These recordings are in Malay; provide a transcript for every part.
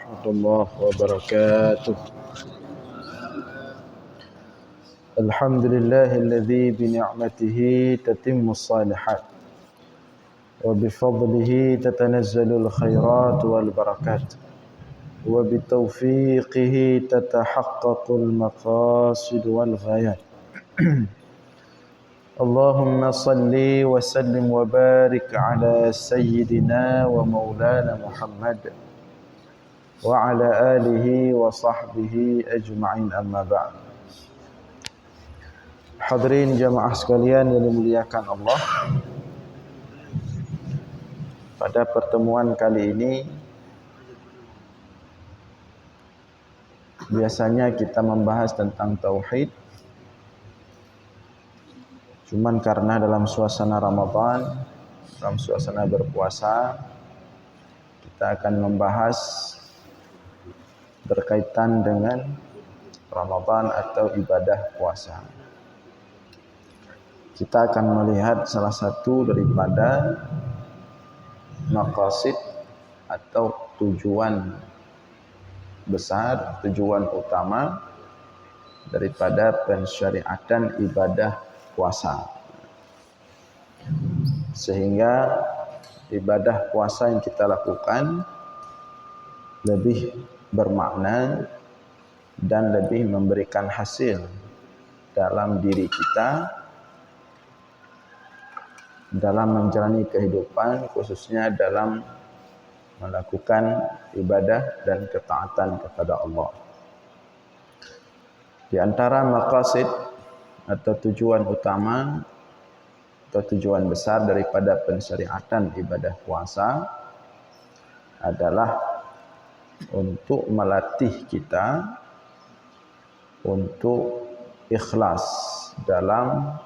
ورحمة الله وبركاته. الحمد لله الذي بنعمته تتم الصالحات وبفضله تتنزل الخيرات والبركات وبتوفيقه تتحقق المقاصد والغايات. اللهم صل وسلم وبارك على سيدنا ومولانا محمد وعلى آله وصحبه أجمعين, amma ba'd. Hadirin jamaah sekalian yang dimuliakan Allah, pada pertemuan kali ini biasanya kita membahas tentang tauhid. Cuman karena dalam suasana Ramadan, dalam suasana berpuasa, kita akan membahas berkaitan dengan Ramadan atau ibadah puasa. Kita akan melihat salah satu daripada maqasid atau tujuan besar, tujuan utama daripada pensyariatan ibadah puasa. Sehingga ibadah puasa yang kita lakukan lebih bermakna dan lebih memberikan hasil dalam diri kita dalam menjalani kehidupan, khususnya dalam melakukan ibadah dan ketaatan kepada Allah. Di antara maqasid atau tujuan utama atau tujuan besar daripada pensyariatan ibadah puasa adalah untuk melatih kita untuk ikhlas dalam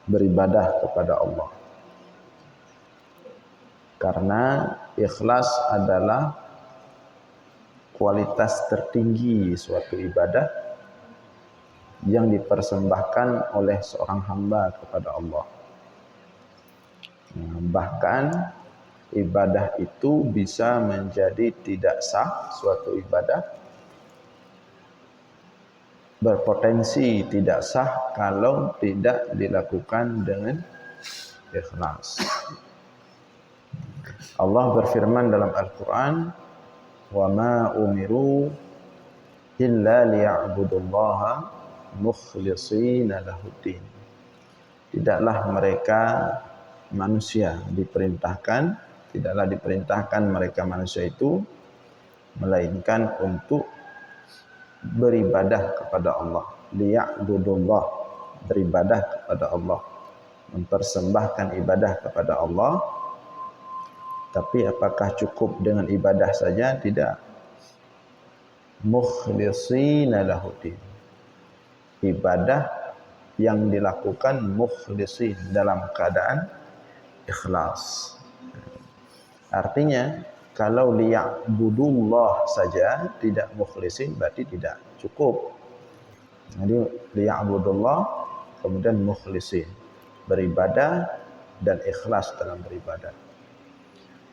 beribadah kepada Allah. Karena ikhlas adalah kualitas tertinggi suatu ibadah yang dipersembahkan oleh seorang hamba kepada Allah. Bahkan ibadah itu bisa menjadi tidak sah, suatu ibadah berpotensi tidak sah kalau tidak dilakukan dengan ikhlas. Allah berfirman dalam Al-Quran, "Wa ma umiru illa liya'budullaha mukhlishina lahuddin." Tidaklah mereka manusia tidaklah diperintahkan mereka manusia itu melainkan untuk beribadah kepada Allah. Liya'budullah, beribadah kepada Allah, mempersembahkan ibadah kepada Allah. Tapi apakah cukup dengan ibadah saja? Tidak. Mukhlishina lahuddin, ibadah yang dilakukan mukhlisin, dalam keadaan ikhlas. Artinya kalau liya'budullah saja tidak mukhlisin berarti tidak cukup. Jadi liya'budullah kemudian mukhlisin, beribadah dan ikhlas dalam beribadah.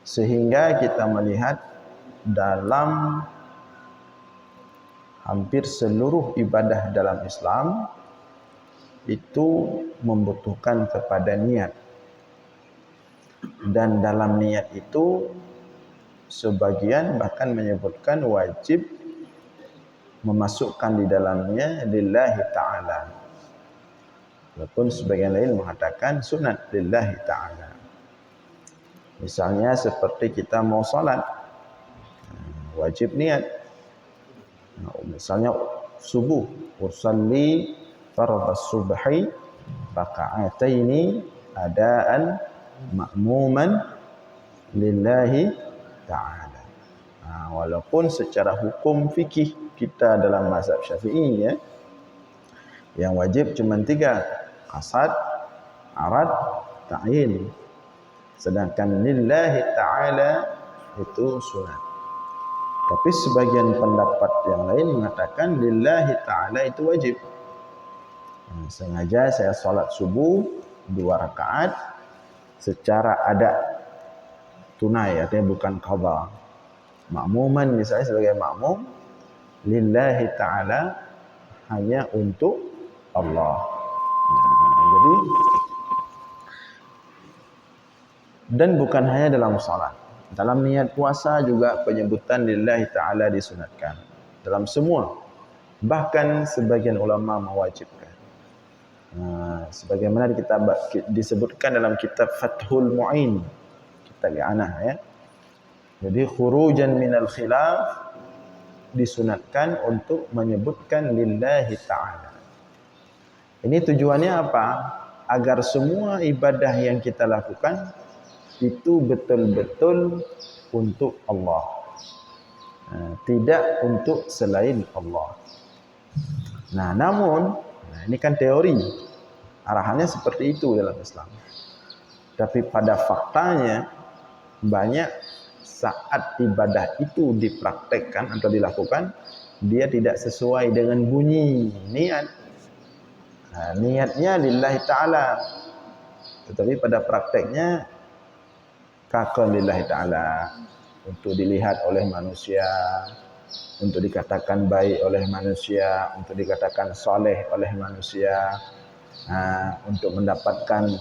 Sehingga kita melihat dalam hampir seluruh ibadah dalam Islam itu membutuhkan kepada niat. Dan dalam niat itu sebagian bahkan menyebutkan wajib memasukkan di dalamnya lillahi ta'ala. Walaupun sebagian lain mengatakan sunat lillahi ta'ala. Misalnya seperti kita mau salat, wajib niat. Misalnya subuh, usalli fardhas subhi raka'ataini adaan ma'muman lillahi ta'ala. Walaupun secara hukum fikih kita dalam mazhab Syafi'i yang wajib cuma 3, qasad, arad, ta'yin. Sedangkan lillahi ta'ala itu sunat. Tapi sebagian pendapat yang lain mengatakan lillahi ta'ala itu wajib. Sengaja saya salat subuh 2 rakaat secara ada tunai, artinya bukan qadha. makmuman misalnya sebagai makmum lillahi ta'ala, hanya untuk Allah. Jadi dan bukan hanya dalam salat, dalam niat puasa juga penyebutan lillahi ta'ala disunatkan dalam semua, bahkan sebagian ulama mewajibkan. Sebagaimana disebutkan dalam kitab Fathul Mu'in, kitab I'anah ya. Jadi khurujan minal khilaf disunatkan untuk menyebutkan lillahi ta'ala. Ini tujuannya apa? Agar semua ibadah yang kita lakukan itu betul-betul untuk Allah, tidak untuk selain Allah. Nah, namun ini kan teori, arahannya seperti itu dalam Islam. Tapi pada faktanya banyak saat ibadah itu dipraktekkan atau dilakukan, dia tidak sesuai dengan bunyi niat. Niatnya lillahi ta'ala, tetapi pada prakteknya kakon lillahi ta'ala, untuk dilihat oleh manusia, untuk dikatakan baik oleh manusia, untuk dikatakan soleh oleh manusia, untuk mendapatkan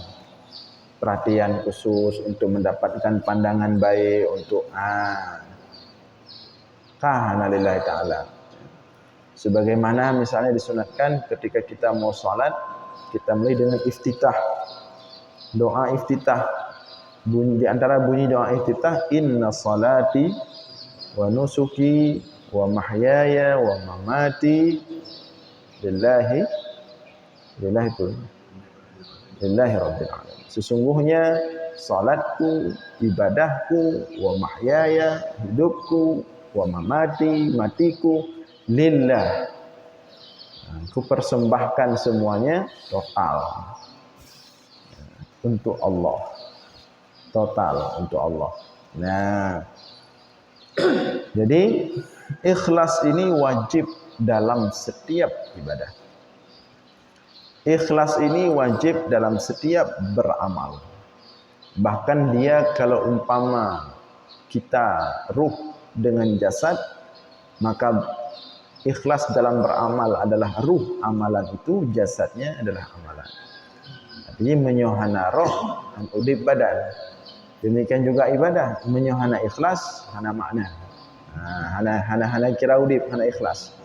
perhatian khusus, untuk mendapatkan pandangan baik, untuk kahana lillahi ta'ala. Sebagaimana misalnya disunatkan ketika kita mau salat, kita mulai dengan iftitah, doa iftitah. Bunyi, di antara bunyi doa iftitah, inna salati wa nusuki wa mahyaya wa mamati lillahi rabbil alamin. Sesungguhnya salatku, ibadahku, wa mahyaya, hidupku, wa mamati, matiku, lillah. Aku persembahkan semuanya total untuk Allah. Total untuk Allah. Nah, jadi ikhlas ini wajib dalam setiap ibadah. Ikhlas ini wajib dalam setiap beramal. Bahkan dia kalau umpama kita ruh dengan jasad, maka ikhlas dalam beramal adalah ruh amalan itu, jasadnya adalah amalan. Artinya menyohana roh dan udip badan. Demikian juga ibadah, menyohana ikhlas, hana makna. Hana kira udip, hana ikhlas.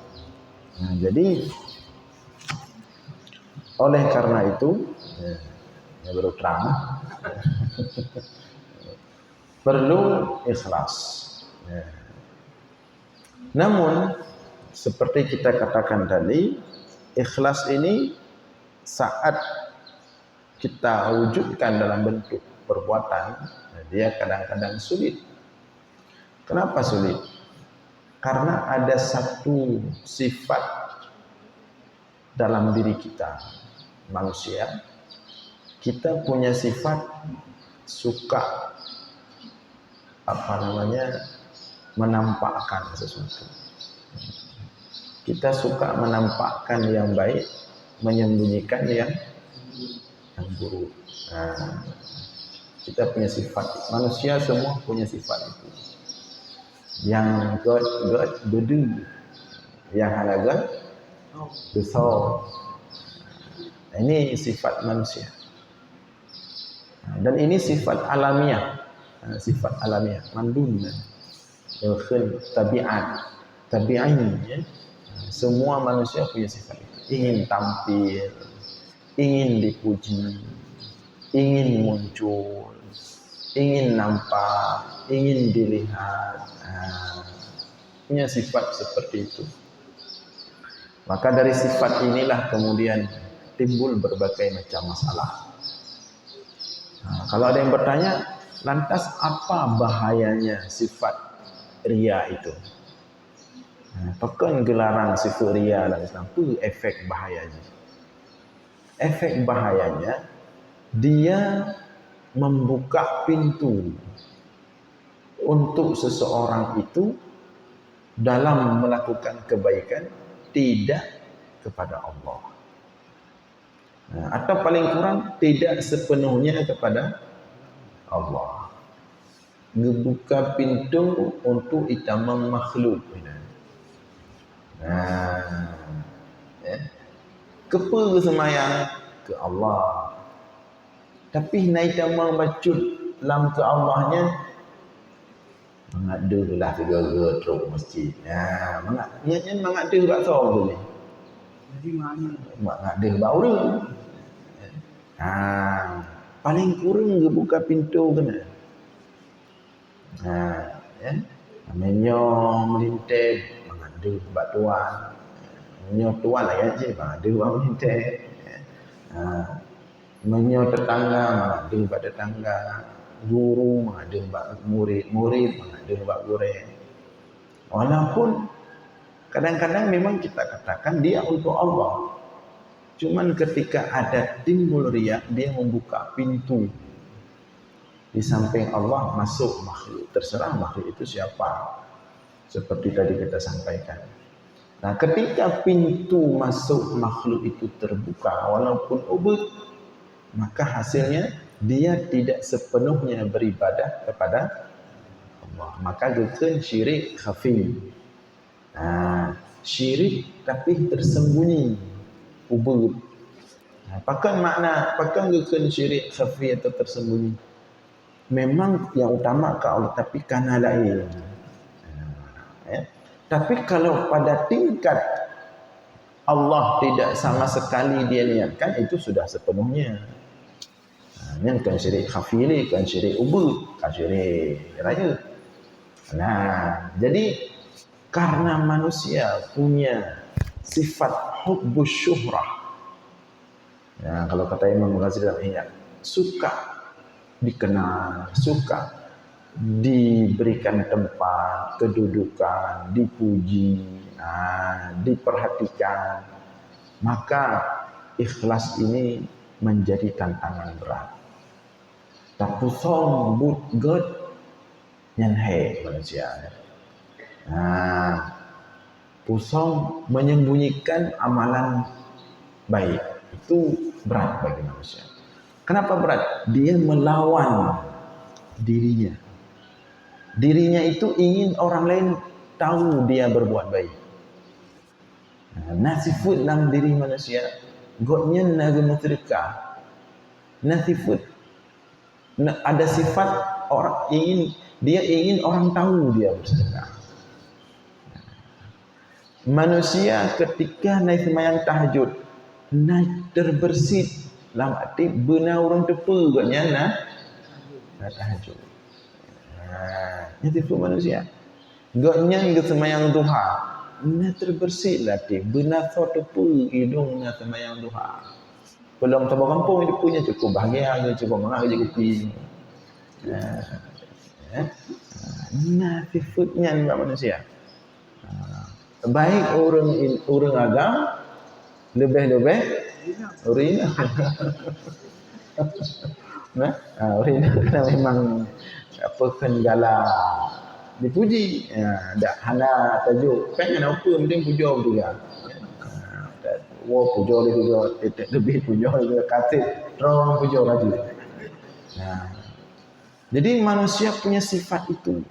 Jadi oleh karena itu, ya baru terang, perlu ikhlas. Namun seperti kita katakan tadi, ikhlas ini saat kita wujudkan dalam bentuk perbuatan, dia kadang-kadang sulit. Kenapa sulit? Karena ada satu sifat dalam diri kita, manusia. Kita punya sifat suka menampakkan sesuatu. Kita suka menampakkan yang baik, menyembunyikan yang buruk. Kita punya sifat, manusia semua punya sifat itu. Yang God bedu, yang halagan besar. Ini sifat manusia. Dan ini sifat alamiah, mandun, tabi'in, ya. Semua manusia punya sifat itu. Ingin tampil, ingin dipuji, ingin muncul, ingin nampak, ingin dilihat. Punya sifat seperti itu. Maka dari sifat inilah kemudian timbul berbagai macam masalah. Kalau ada yang bertanya, lantas apa bahayanya sifat riya itu? Apakah gelaran sifat riya dalam Islam? Itu efek bahayanya. Efek bahayanya, dia membuka pintu untuk seseorang itu dalam melakukan kebaikan tidak kepada Allah. Atau paling kurang tidak sepenuhnya kepada Allah. ngebuka pintu untuk itamang makhluk. Ya. Kepa semayang ke Allah. Tapi naik tamang bacut lam ke Allahnya mengada lah segala teruk masjid. Niatnya mengada bakso tu ni. Jadi mengada baru. Paling kurang ke buka pintu kena. Ya. Menyong melintek mengada bak tuan. Menyong tuan lah ya je mengada bak melintek. Menyong tetangga mengada bak tetangga. Guru mengada bak murid, murid mengada bak guru. Walaupun kadang-kadang memang kita katakan dia untuk Allah. Cuman ketika ada timbul riak, dia membuka pintu. Di samping Allah masuk makhluk. Terserah makhluk itu siapa. Seperti tadi kita sampaikan. Nah, ketika pintu masuk makhluk itu terbuka, walaupun ubud, maka hasilnya dia tidak sepenuhnya beribadah kepada Allah. Maka bukan syirik khafi. Syirik tapi tersembunyi, ubud. Apakah makna, apakah bukan syirik khafi atau tersembunyi? Memang yang utama ke Allah, tapi karena lain. Ya. Tapi kalau pada tingkat Allah tidak sama sekali dia niatkan, itu sudah sepenuhnya. Yang kan syirik khafi ni, kan syirik ubud, kan syirik raya. Jadi karena manusia punya sifat hubbus syuhrah. Kalau kata Imam Ghazali dalam Ihya, suka dikenal, suka diberikan tempat, kedudukan, dipuji, diperhatikan, maka ikhlas ini menjadi tantangan berat. Tapusong but God nyanhe manusia. Pusong menyembunyikan amalan baik itu berat bagi manusia. Kenapa berat? Dia melawan dirinya. Dirinya itu ingin orang lain tahu dia berbuat baik. Nasifut dalam diri manusia, godnya naga mutrika. Nasifut ada sifat orang ingin orang tahu dia bersedekah. Manusia ketika naik sembahyang tahajud, naik terbersit dalam arti benar orang tepa godnya nak tahajud. Itu manusia. Godnya ke sembahyang duha, nak terbersit lah ti benar so tepa hidung nak sembahyang duha. Belum sampai kampung dia punya cukup bahagia, cukup mengajar je kopi. Sifatnya manusia. Baik orang agama, lebih-lebih original. Original kerana memang apa kendala dipuji. Tak hana tajuk. Pengen apa penting puja juga. Puja dia juga, lebih puja dia katil, terang puja lagi. Jadi manusia punya sifat itu.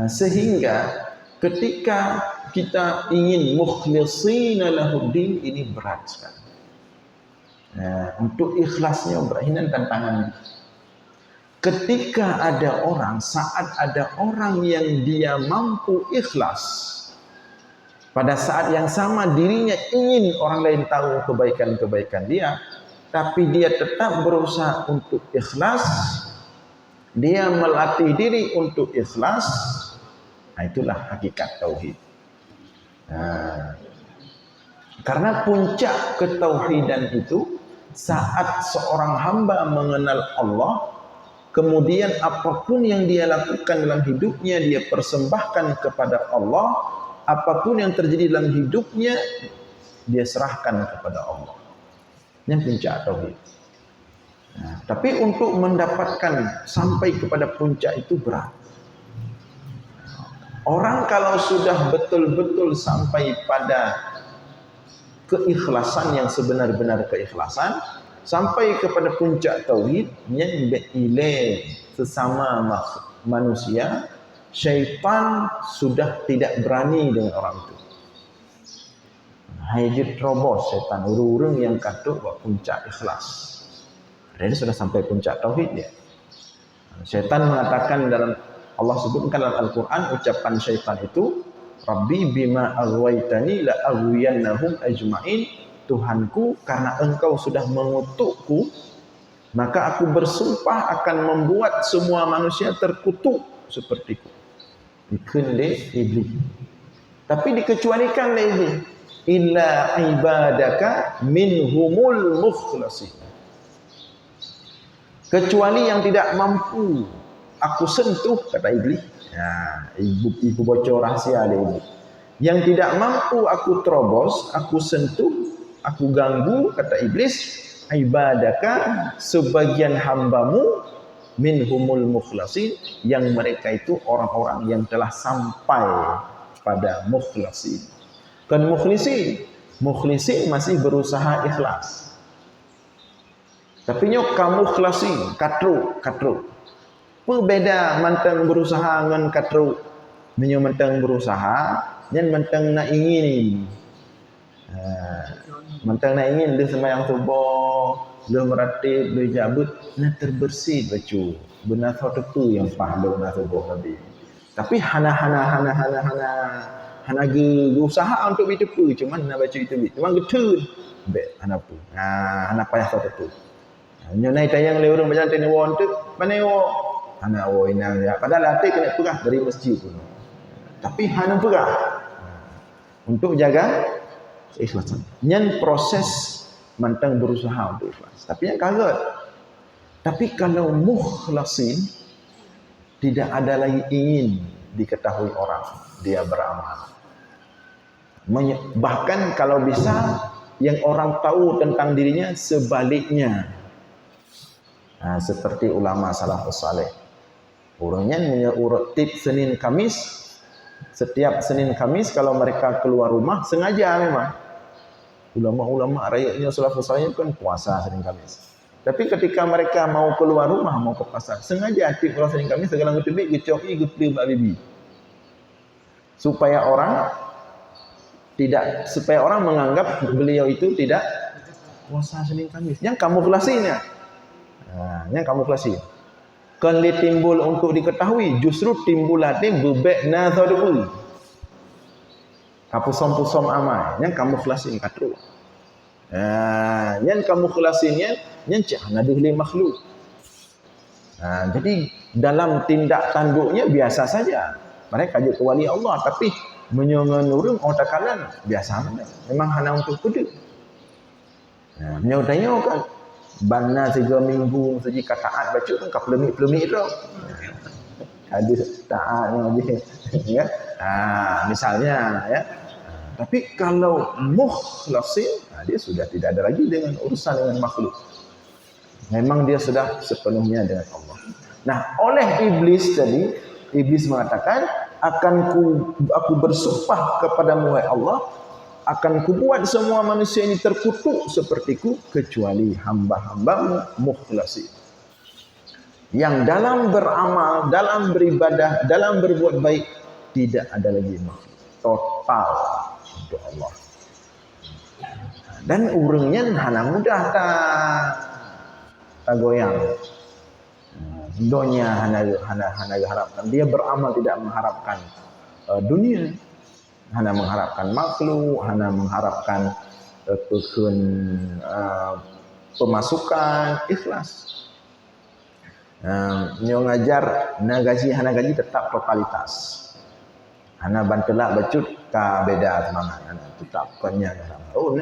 Sehingga ketika kita ingin mukhlishina lahuddin, ini berat sekali. Untuk ikhlasnya berat, ini tantangannya. Ketika ada orang, saat ada orang yang dia mampu ikhlas, pada saat yang sama dirinya ingin orang lain tahu kebaikan-kebaikan dia, tapi dia tetap berusaha untuk ikhlas, dia melatih diri untuk ikhlas. Itulah hakikat tauhid. Karena puncak ketauhidan itu saat seorang hamba mengenal Allah, kemudian apapun yang dia lakukan dalam hidupnya dia persembahkan kepada Allah. Apapun yang terjadi dalam hidupnya dia serahkan kepada Allah. Yang puncak tauhid. Tapi untuk mendapatkan sampai kepada puncak itu berat. Orang kalau sudah betul-betul sampai pada keikhlasan yang sebenar-benar keikhlasan, sampai kepada puncak tauhid, yang berilai sesama manusia, syaitan sudah tidak berani dengan orang itu. Hajit robos syaitan, urung-urung yang katuk buat puncak ikhlas. Dia sudah sampai puncak tauhid dia. Syaitan mengatakan dalam, Allah sebutkan dalam Al-Quran ucapan syaitan itu, Rabbi bima aghwaytani la aghwiyannahum ajma'in. Tuhanku, karena engkau sudah mengutukku, maka aku bersumpah akan membuat semua manusia terkutuk sepertiku. Dikendek iblis. Tapi dikecualikan lagi. Illa ibadaka minhumul mukhlasin. Kecuali yang tidak mampu aku sentuh, kata iblis. Nah, ibu bocor rahasia dia ini. Yang tidak mampu aku terobos, aku sentuh, aku ganggu, kata iblis. Ibadaka, sebagian hambamu, minhumul mukhlasin, yang mereka itu orang-orang yang telah sampai pada mukhlasin. Kan mukhlisin masih berusaha ikhlas. Tapi nyok kamu ikhlasin, katru. Beda mantang berusaha dengan katru. Menyo mantang berusaha, nyen mantang nak ingin. Mantang nak ingin dia sembahyang subuh, dia meratib, dia jabut, nak terbersih bacu. Benar satu yang faham benar subuh Nabi. Tapi hana usaha untuk itu cuman nak baca itu cuman getun bet hana pu hana payah satu nyonai tayang le urang baca tene won tu paneo hana wo inang ya padahal hati kena pegah dari masjid pun tapi hana pegah untuk jaga keikhlasan nyen proses mantang berusaha untuk ikhlas tapi yang kaget tapi kalau mukhlasin tidak ada lagi ingin diketahui orang dia beramal. Bahkan kalau bisa yang orang tahu tentang dirinya sebaliknya. Nah, seperti ulama salafus saleh. Orangnya menurut tip Senin Kamis, setiap Senin Kamis kalau mereka keluar rumah sengaja memang. Ulama-ulama rakyatnya salafus saleh kan puasa Senin Kamis. Tapi ketika mereka mau keluar rumah, mau ke pasar, sengaja tip kalau Senin Kamis segala ngutubik gecoki gepli mbak bibi. Supaya orang menganggap beliau itu tidak puasa Senin Kamis. Yang kamuflasinya. Nah, yang kamuflasi. Kan timbul untuk diketahui, justru timbul hati bebek nazarul. Kapusom-pusom amai, yang kamuflasi katru. Nah, yang kamuflasinya yang cahana dihli makhluk. Nah, jadi dalam tindak tanduknya biasa saja. Mereka jadi wali Allah, tapi menyongan urung otak kanan biasa mana memang hanya untuk kudu nyau kan bana 3 minggu saja kataat baca kan kaplemik-plemik tu hadis taatnya aja ya misalnya ya tapi kalau mukhlasin dia sudah tidak ada lagi dengan urusan dengan makhluk memang dia sudah sepenuhnya dengan Allah. Nah oleh iblis tadi iblis mengatakan aku bersumpah kepadamu wahai Allah akan kubuat semua manusia ini terkutuk sepertiku kecuali hamba-hambamu mukhlasin yang dalam beramal, dalam beribadah, dalam berbuat baik tidak ada lagi makhluk total untuk Allah. Dan urangnya hana mudah tak goyang. Dunia hana harapkan dia beramal tidak mengharapkan dunia hana mengharapkan makhluk hana mengharapkan pemasukan ikhlas nyo ngajar na gaji hana gaji tetap totalitas hana bantelak bacut ka beda semangat hana tetap kanya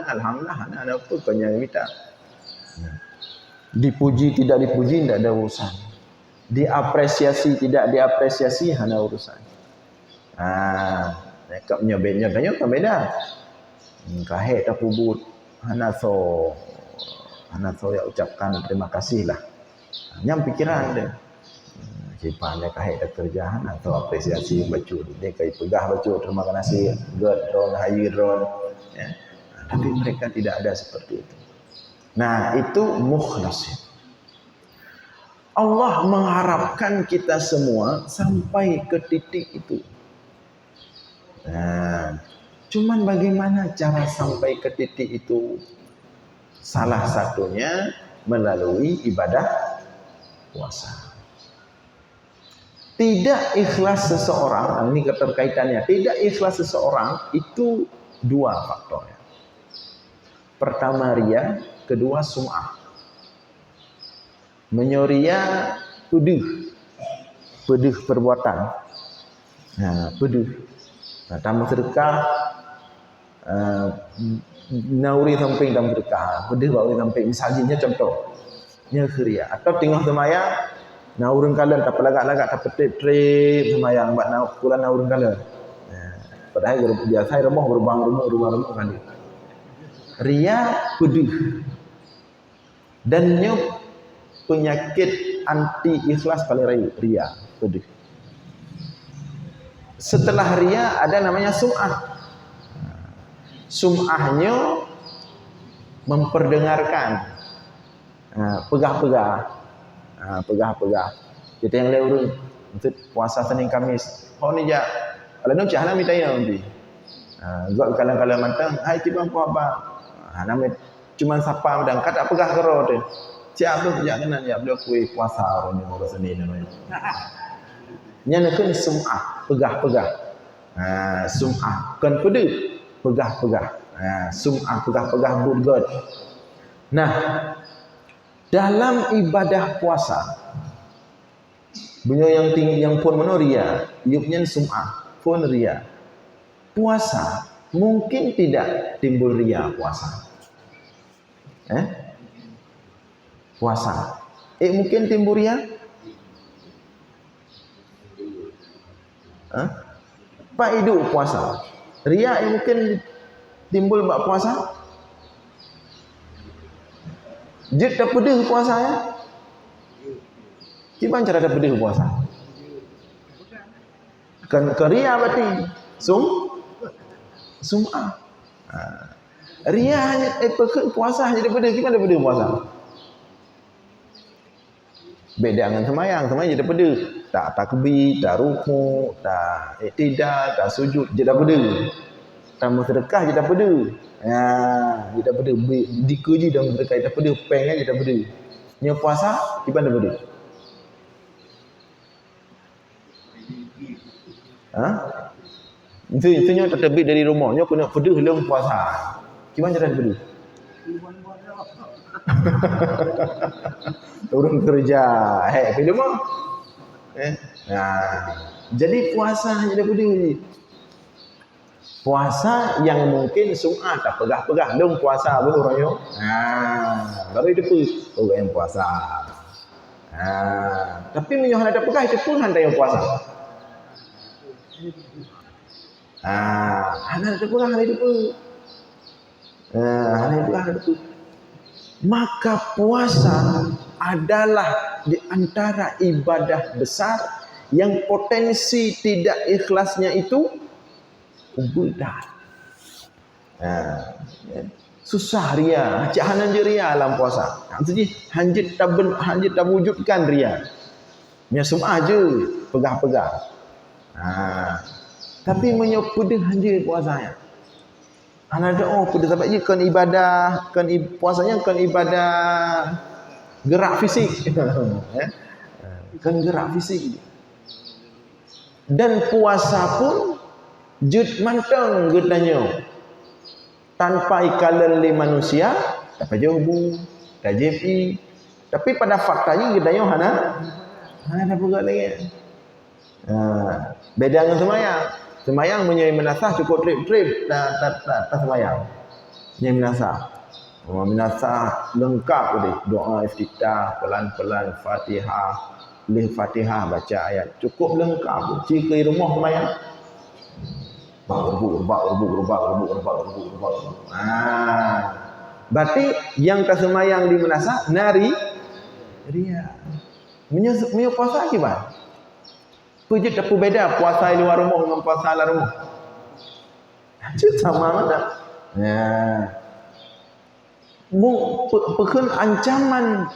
alhamdulillah hana apa kanya kita dipuji tidak dipuji tidak ada urusan diapresiasi tidak diapresiasi hanya urusan. Mereka nyobenya banyak kan beda. Kahit takubut hana so ya ucapkan terima kasih lah. Yang pikiran dia. Sipanya kahit tak kerjaan atau apresiasi bacu dia kai pegah bacu terima kasih godron hayron ya. Tapi mereka tidak ada seperti itu. Nah, itu mukhlasin. Allah mengharapkan kita semua sampai ke titik itu. Nah, cuman bagaimana cara sampai ke titik itu? Salah satunya melalui ibadah puasa. Tidak ikhlas seseorang, ini keterkaitannya. Tidak ikhlas seseorang itu dua faktornya. Pertama ria, kedua sum'ah. Menyoria pedih perbuatan. Nah, pedih. Nah, tamu sedekah, nauri samping tamu sedekah, pedih bauri samping. Misalnya contoh, ria. Atau tengah semayang, naurun kalian tak pelagak-lagak tak petip-trip semayang, buat pulang naurun kalian. Nah, padahal biasa remah berubah kali. Ria pedih. Dan penyakit anti ikhlas paling ria, pedih. Setelah ria ada namanya sum'ah. Sum'ahnya memperdengarkan, pegah-pegah. Kita yang lewat untuk puasa Senin Kamis. Oh ni ja, kalau nak cahana minta ya nanti. Gak kalau mantang, hai tiba apa? Nama cuma sapa dan kata pegah kero tu. Siapa tu jangan ya beliau kuih puasa orang ni orang Senin namanya. Nyanakan sum'ah, pegah-pegah. Sum'ah kan pedih, pegah-pegah. Sum'ah pegah-pegah burgot. Nah, dalam ibadah puasa, bunyi yang tinggi yang pun ria, yuknya sum'ah, pun ria. Puasa mungkin tidak timbul ria puasa. Puasa. Mungkin timbul ria? Pak hidup puasa. Ria mungkin timbul bak puasa. Jid tak pedih puasa ya? Gimana cara tak pedih puasa? Kan ria berarti sum'ah. Ria hanya puasa hanya pedih. Gimana pedih puasa? Beda dengan semayang jadi pedih. Tak takbir, tak rukuk, tak iktidal, tak sujud, jadi pedih. Tamu sedekah jadi pedih. Jadi pedih. Dikuji dalam sedekah jadi pedih. Pengen jadi pedih. Nya puasa gimana pedih? Itu nya terbit dari rumahnya kena pedih dalam puasa. Gimana cara pedih? Turun kerja, film mah. Jadi puasa jadi pedih. Puasa yang mungkin sum'ah tak pegah-pegah dong puasa orangnya. Baru itu orang yang puasa. Tapi menyohan ada pegah itu pun hantar yang puasa. Hanya ada pegah hari itu. Hanya itu. Maka puasa adalah di antara ibadah besar yang potensi tidak ikhlasnya itu ubudah. Susah ria, cahanan je ria dalam puasa. Jadi hanjit tak wujudkan ria. Nya sum'ah je pegah-pegah. Tapi menyepedih hanjit puasanya. Ada pedih sampai je kan ibadah, kan puasanya kan ibadah gerak fisik. Kan gerak fisik. Dan puasa pun jut mantang getanya. Tanpa ikalan li manusia, dapat jobu, dah JP. Tapi pada faktanya getanya hana pula lagi. Beda dengan semayang. Semayang menyai menasah cukup trip tak semayang. Menyai menasah. Menasah lengkap boleh. Doa iftitah, pelan-pelan Fatihah, leh Fatihah baca ayat. Cukup lengkap. Jika di rumah semayang rebuk. Berarti yang tak semayang di menasah nari ria. Menyuruh puasa akibat. Pujit tak beda puasa di luar rumah dengan puasa dalam rumah. Itu sama mana? Pekan ancaman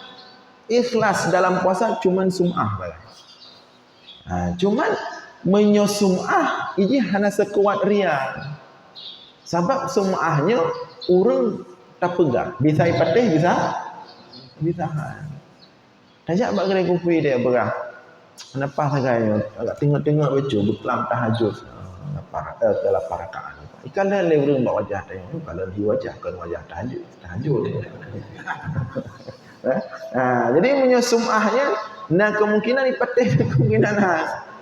Ikhlas dalam puasa cuman sum'ah bagai. Cuman menyusum'ah ini hanya sekuat ria. Sebab sum'ahnya orang tak pegang. Bisa ipatih, bisa tajak bak kena kupi dia berah. Kenapa saganya agak tengok-tengok baca berkelam tahajud. Dalam parakaan. Ikan dah lewat bak wajah dia. Kalau di wajah kan wajah tahajud. Jadi menyusum'ahnya nah kemungkinan ipatih kemungkinan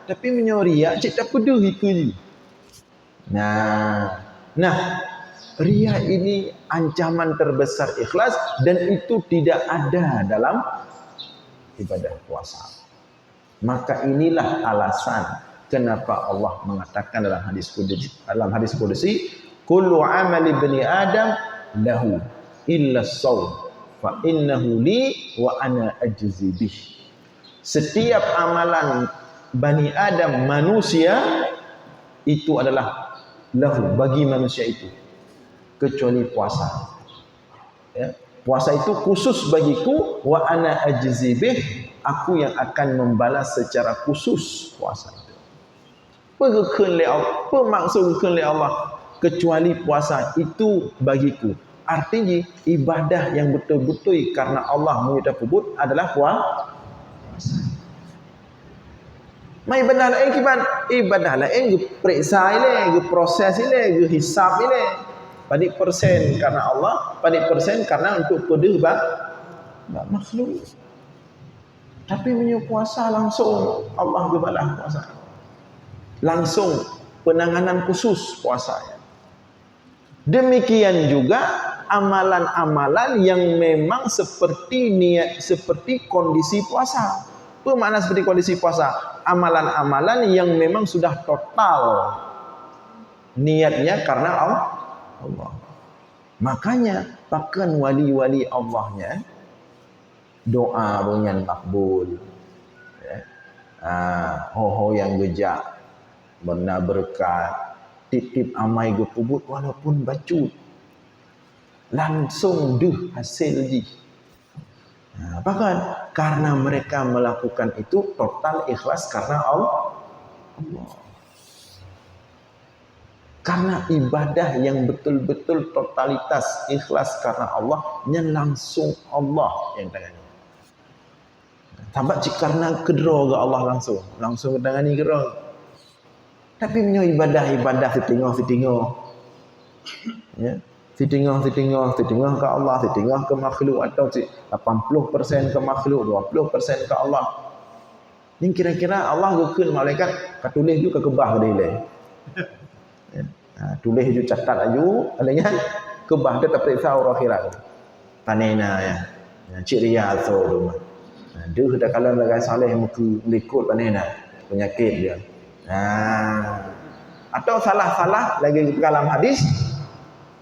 tapi menyoriak cik tak peduh ikut je. Nah, riya ini ancaman terbesar ikhlas dan itu tidak ada dalam ibadah puasa. Maka inilah alasan kenapa Allah mengatakan dalam hadis qudsi, kullu amali bani adam lahu illa shaum fa innahu li wa ana ajzi bih. Setiap amalan Bani Adam manusia itu adalah lahu bagi manusia itu kecuali puasa. Ya. Puasa itu khusus bagiku wa ana ajzi bih, aku yang akan membalas secara khusus puasa itu. Apa maksud Allah kecuali puasa itu bagiku? Artinya ibadah yang betul-betul karena Allah menyebut adalah puasa. Mai ibadah lain kiban ibadah lain ge periksa ile, ge proses ile, ge hisab ile. Pada persen karena Allah, pada persen karena untuk pedih makhluk. Tapi menyu puasa langsung Allah ge balas puasa. Langsung penanganan khusus puasanya. Demikian juga amalan-amalan yang memang seperti niat, seperti kondisi puasa. Apa makna seperti kondisi puasa? Amalan-amalan yang memang sudah total niatnya karena Allah. Makanya bahkan wali-wali Allahnya doa bunyan makbul. Ho-ho yang gejak, benar berkat, tip-tip amai gepubut walaupun bacut. Langsung hasil ji. Bahkan karena mereka melakukan itu total ikhlas karena Allah. Karena ibadah yang betul-betul totalitas ikhlas karena Allah, yang langsung Allah yang tangani. Tambah karena kedero ke Allah langsung tangani kedero. Tapi punya ibadah setinggal. Ya. Setinggal ke Allah, setinggal ke makhluk atau 80% ke makhluk, 20% ke Allah. Ini kira-kira Allah gukun malaikat katulis juga kebah dia. Tulis ju catat aju, adanya kebah dia tak periksa orang akhirat. Panena ya. Cik Ria so rumah. Dia sudah kalau lagai saleh muka likut panena penyakit dia. Atau salah-salah lagi dalam hadis,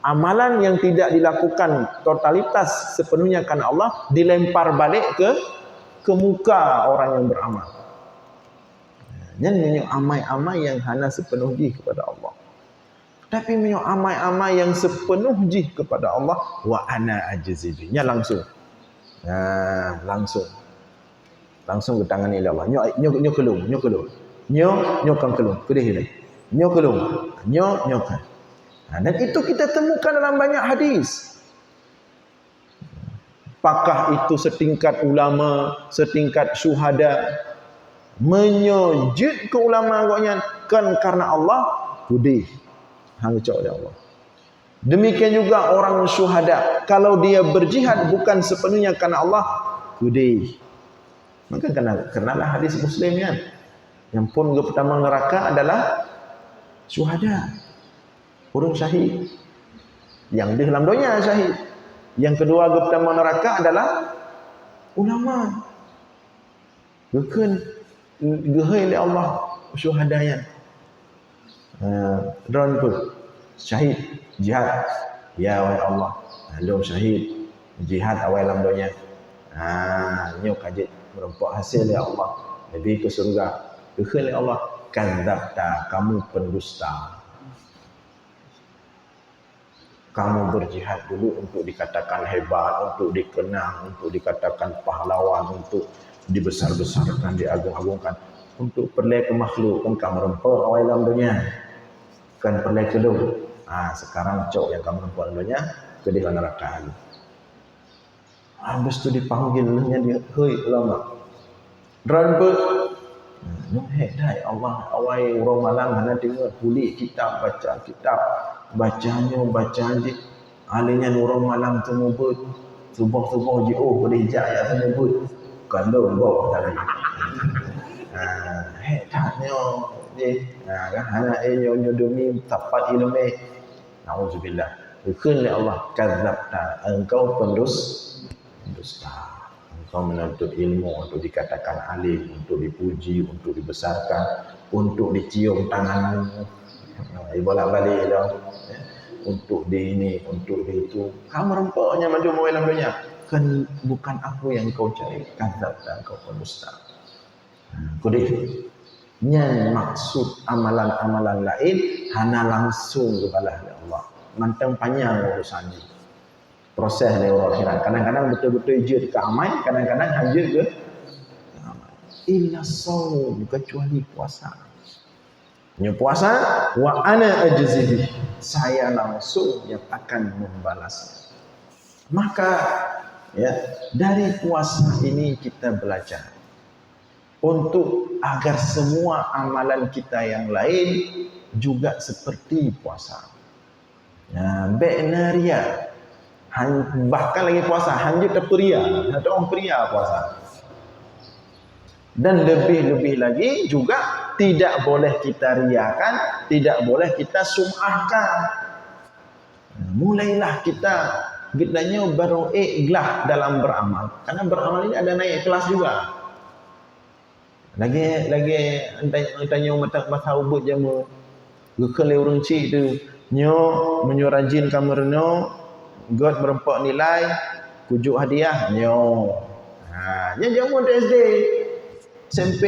amalan yang tidak dilakukan totalitas sepenuhnya karena Allah dilempar balik ke muka orang yang beramal. Yang menyo amai-amai yang hanya sepenuh jih kepada Allah. Tapi menyo amai-amai yang sepenuh jih kepada Allah wa ana ajzibinya langsung. Langsung ke tangan Allah. Nyo kelung. Nyo kan kelung. Kedih ni. Nyo kelung. Nyo kan. Dan itu kita temukan dalam banyak hadis. Apakah itu setingkat ulama, setingkat syuhada, menyujud ke ulama agaknya kan karena Allah kudih hang cak oleh Allah. Demikian juga orang syuhada, kalau dia berjihad bukan sepenuhnya karena Allah kudih. Maka kenalah hadis Muslim kan. Yang pun pertama neraka adalah syuhada. Orang syahid. Yang di dalam dunia syahid. Yang kedua pertama neraka adalah ulama. Bukan gehai oleh Allah syuhadayan. Drone tu syahid jihad. Ya wahai Allah. Lalu syahid jihad awal dalam dunia. Nyok kajit merempok hasil ya Allah. Lebih ke surga. Gehai oleh Allah. Kadzabta, kamu pendusta. Kamu berjihad dulu untuk dikatakan hebat, untuk dikenang, untuk dikatakan pahlawan, untuk dibesar-besarkan, diagung-agungkan. Untuk perlai ke makhluk kan kamu rempah awal dalam dunia. Kan perlai ke lu. Sekarang cok yang kamu rempah dalam dunia ke di neraka. Habis tu dipanggil nya dia, hei ulama. Ranpa. Dai Allah awai urang malam hana dengar kulit kitab baca kitab bacanya je alinya urang malam temubut subuh je boleh jaya temubut kalau go tadi tanya je kan hana nyo demi tapat ilmu nauzubillah keun oleh Allah kadzabta engkau pendusta. Engkau menuntut ilmu untuk dikatakan alim, untuk dipuji, untuk dibesarkan, untuk dicium tanganmu. Bolak-balik dah. Untuk di ini, untuk di itu. Kamu rempaknya maju dalam dunia. Kan bukan aku yang kau cari. Kadzab dan kau pendusta. Kodif. Yang maksud amalan-amalan lain hana langsung kepada Allah. Mantang panjang urusan ini. Proses dari orang akhirat. Kadang-kadang betul-betul je ke amal, kadang-kadang hanya ke amal. Illa shaum, kecuali puasa. Punya puasa wa ana ajzibi. Saya langsung yang akan membalas. Maka ya, dari puasa ini kita belajar untuk agar semua amalan kita yang lain juga seperti puasa. Ya, benaria bahkan lagi puasa hanya terperia, ada orang peria puasa. Dan lebih-lebih lagi juga tidak boleh kita riakan, tidak boleh kita sum'ahkan. Mulailah kita gitanya baru ikhlas dalam beramal. Karena beramal ini ada naik kelas juga. Lagi tanya masa ubud jamu gekele urang cik tu nyo menyurajin kamerno God merempak nilai kujuk hadiah nyo. Nya jamu SD SMP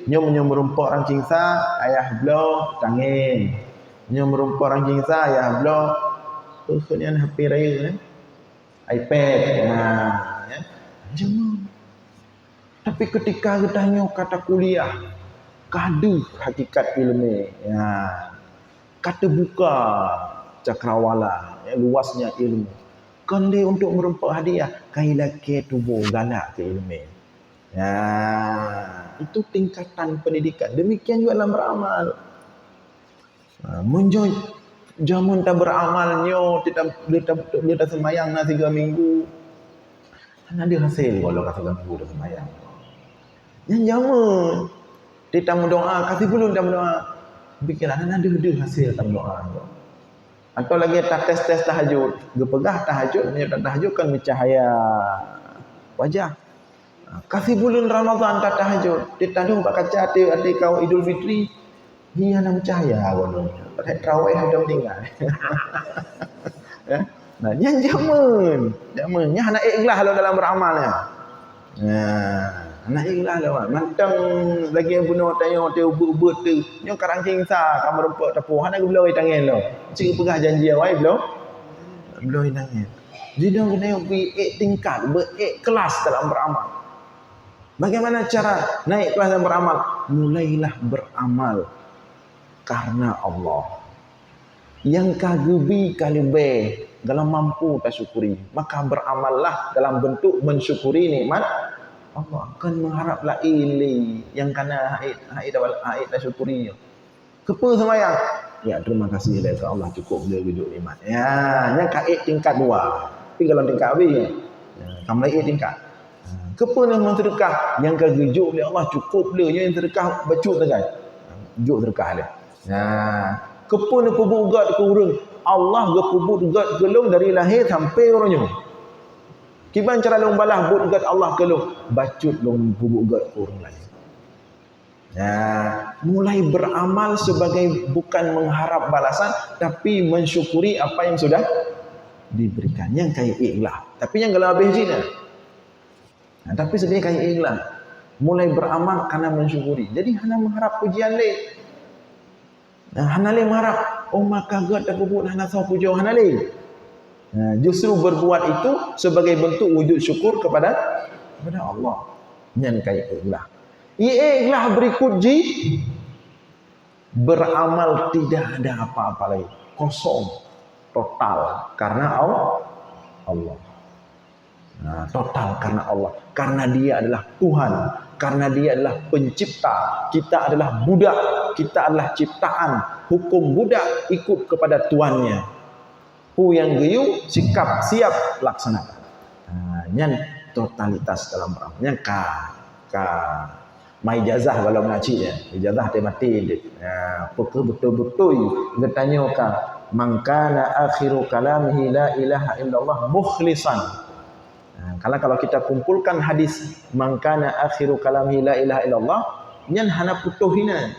nyo merempak ranking sa ayah blo tangin. Nyo merempak ranking sa ayah blo keunian HP raya iPad. Ya. Jamu. Tapi ketika kita nyo kata kuliah kadu hakikat ilmu. Ya. Kata buka cakrawala, luasnya ilmu. Kan dia untuk merempak hadiah, kailah ke tubuh galak ke ilmu. Ya, itu tingkatan pendidikan. Demikian juga dalam beramal. Menjoj jamun tak beramalnya, kita sembahyang na 3 minggu. Kan ada hasil kalau kata 3 minggu dah sembahyang. Yang jamun kita mendoa, kasih belum kita mendoa. Pikiran ada hasil dalam doa. Atau lagi tak tes tahajud. Gepegah tahajud, menyertai tahajud kan mencahaya wajah. Kasih bulan Ramadan tak tahajud. Ditandung pak kaca hati kau Idul Fitri. Dia nak mencahaya kono. Pada tarawih ada meninggal. Ya. Nah, yang jamannya anak ikhlas kalau dalam beramalnya. Anak ikhlas lah. Mantang lagi yang bunuh tanya hotel ubut tu. Nyo karangking sa kamu rempok tepuh. Anak beloi tangan lo. Cik pegah janji awai beloi tangan. Jadi kena tingkat kelas dalam beramal. Bagaimana cara naik kelas dalam beramal? Mulailah beramal karena Allah. Yang kagubi kalibeh kalau mampu tak syukuri, maka beramallah dalam bentuk mensyukuri nikmat Allah. Akan mengharap la ili yang kana haid tak syukuri. Kepa semayang. Ya, terima kasih kepada Allah cukup dia wujud nikmat. Ya, yang kaid tingkat 2. Tapi kalau tingkat habis ya, kamu lagi tingkat. Kepa yang sedekah yang kejujuk oleh Allah cukup dia yang sedekah bacuk tegai. Juk sedekah dia. Nah, kepa ni pebut ugat ke urang. Allah ge pebut ugat gelung dari lahir sampai orangnya. Kiban cara long balah but ugat Allah gelung bacut long pebut ugat ke orang lain. Nah, mulai beramal sebagai bukan mengharap balasan tapi mensyukuri apa yang sudah diberikan. Yang kaya ikhlas. Tapi yang kalau habis zina. Nah, tapi sebenarnya kaya ikhlas. Mulai beramal karena mensyukuri. Jadi hanya mengharap pujian le. Nah, hana le mengharap oh maka God tak puput hana sah puja hana le. Justru berbuat itu sebagai bentuk wujud syukur kepada Allah. Nyan kai ikhlas. Ikhlas berikut ji beramal tidak ada apa-apa lagi. Kosong. Total karena Allah. Total karena Allah. Karena Dia adalah Tuhan. Karena Dia adalah pencipta. Kita adalah budak. Kita adalah ciptaan. Hukum budak ikut kepada tuannya. Hu yang geyu sikap siap laksanakan. Nyan totalitas dalam beramal. Nyan mai ijazah kalau mengaji ya. Ijazah dia mati. Betul-betul bertanya ka mangkana akhiru kalamihi la ilaha illallah mukhlisan. Kalau kita kumpulkan hadis mangkana akhiru kalamihi la ilaha illallah, nyan hana putuhina.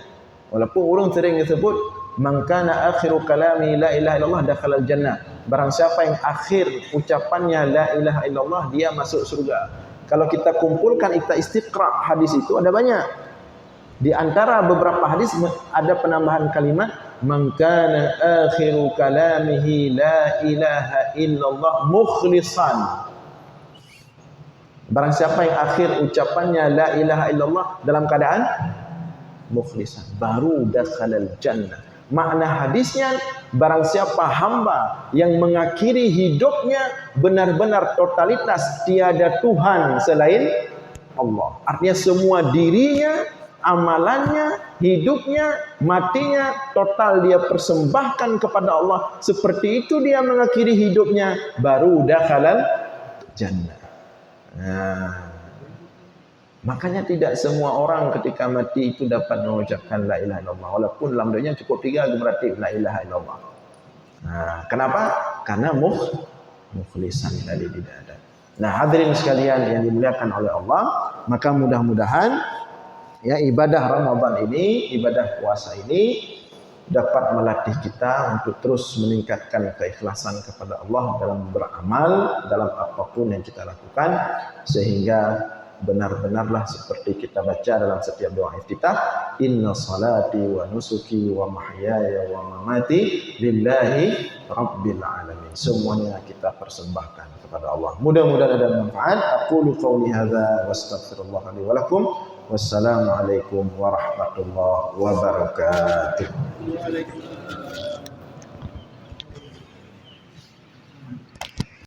Walaupun orang sering disebut mangkana akhiru kalamihi la ilaha illallah dakhalal jannah. Barang siapa yang akhir ucapannya la ilaha illallah, dia masuk surga. Kalau kita kumpulkan, kita istiqra hadis itu ada banyak. Di antara beberapa hadis ada penambahan kalimat man kana akhiru kalamihi la ilaha illallah mukhlisan. Barang siapa yang akhir ucapannya la ilaha illallah dalam keadaan mukhlisan, baru dakhalal jannah. Makna hadisnya, barang siapa hamba yang mengakhiri hidupnya benar-benar totalitas tiada Tuhan selain Allah. Artinya semua dirinya, amalannya, hidupnya, matinya total dia persembahkan kepada Allah. Seperti itu dia mengakhiri hidupnya, baru dakhalal jannah. Makanya tidak semua orang ketika mati itu dapat mengucapkan la ilaha illallah. Walaupun dalam dunia cukup 3 gemeratif la ilaha illallah. Kenapa? Karena mukhlisan tadi tidak ada. Hadirin sekalian yang dimuliakan oleh Allah, maka mudah-mudahan ya ibadah Ramadan ini, ibadah puasa ini dapat melatih kita untuk terus meningkatkan keikhlasan kepada Allah dalam beramal, dalam apapun yang kita lakukan, sehingga benar-benarlah seperti kita baca dalam setiap doa iftitah, inna salati wa nusuki wa mahyaya wa mamati lillahi rabbil alamin. Semuanya kita persembahkan kepada Allah. Mudah-mudahan ada manfaat. Aqulu qawli hadza wa astaghfirullah li wa lakum. Wassalamu alaikum warahmatullahi wabarakatuh.